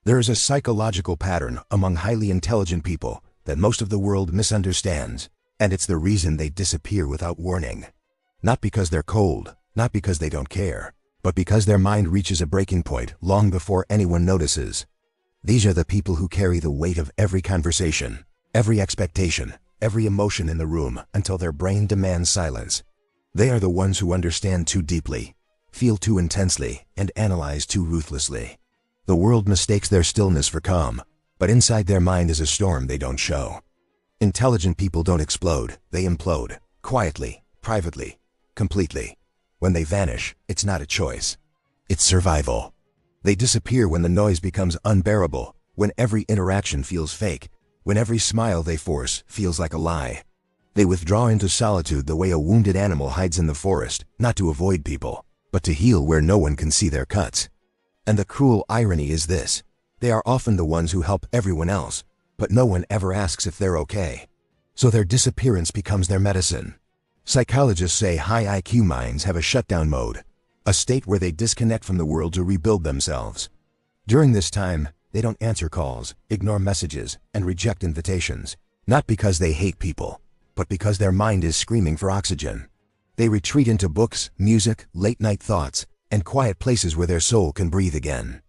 There is a psychological pattern among highly intelligent people that most of the world misunderstands, and it's the reason they disappear without warning. Not because they're cold, not because they don't care, but because their mind reaches a breaking point long before anyone notices. These are the people who carry the weight of every conversation, every expectation, every emotion in the room until their brain demands silence. They are the ones who understand too deeply, feel too intensely, and analyze too ruthlessly. The world mistakes their stillness for calm, but inside their mind is a storm they don't show. Intelligent people don't explode, they implode, quietly, privately, completely. When they vanish, it's not a choice. It's survival. They disappear when the noise becomes unbearable, when every interaction feels fake, when every smile they force feels like a lie. They withdraw into solitude the way a wounded animal hides in the forest, not to avoid people, but to heal where no one can see their cuts. And the cruel irony is this: they are often the ones who help everyone else, but no one ever asks if they're okay. So their disappearance becomes their medicine. Psychologists say high IQ minds have a shutdown mode, a state where they disconnect from the world to rebuild themselves. During this time, they don't answer calls, ignore messages, and reject invitations, not because they hate people, but because their mind is screaming for oxygen. They retreat into books, music, late-night thoughts, and quiet places where their soul can breathe again.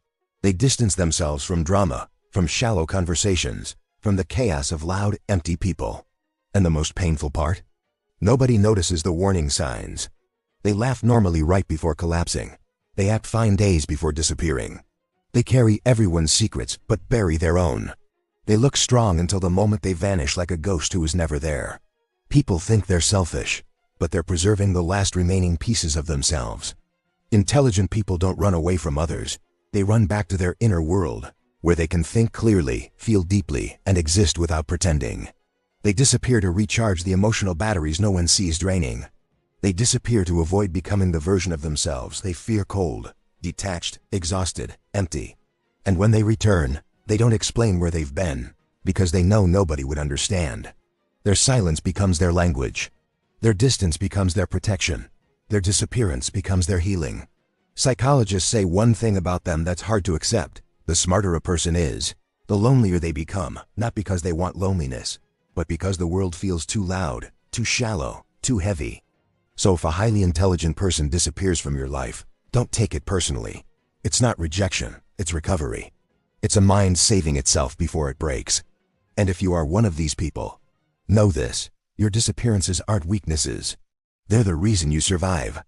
They distance themselves from drama, from shallow conversations, from the chaos of loud, empty people. And the most painful part? Nobody notices the warning signs. They laugh normally right before collapsing. They act fine days before disappearing. They carry everyone's secrets but bury their own. They look strong until the moment they vanish like a ghost who was never there. People think they're selfish, but they're preserving the last remaining pieces of themselves. Intelligent people don't run away from others. They run back to their inner world, where they can think clearly, feel deeply, and exist without pretending. They disappear to recharge the emotional batteries no one sees draining. They disappear to avoid becoming the version of themselves they fear: cold, detached, exhausted, empty. And when they return, they don't explain where they've been, because they know nobody would understand. Their silence becomes their language. Their distance becomes their protection. Their disappearance becomes their healing. Psychologists say one thing about them that's hard to accept: the smarter a person is, the lonelier they become, not because they want loneliness, but because the world feels too loud, too shallow, too heavy. So if a highly intelligent person disappears from your life, don't take it personally. It's not rejection, it's recovery. It's a mind saving itself before it breaks. And if you are one of these people, know this: your disappearances aren't weaknesses. They're the reason you survive.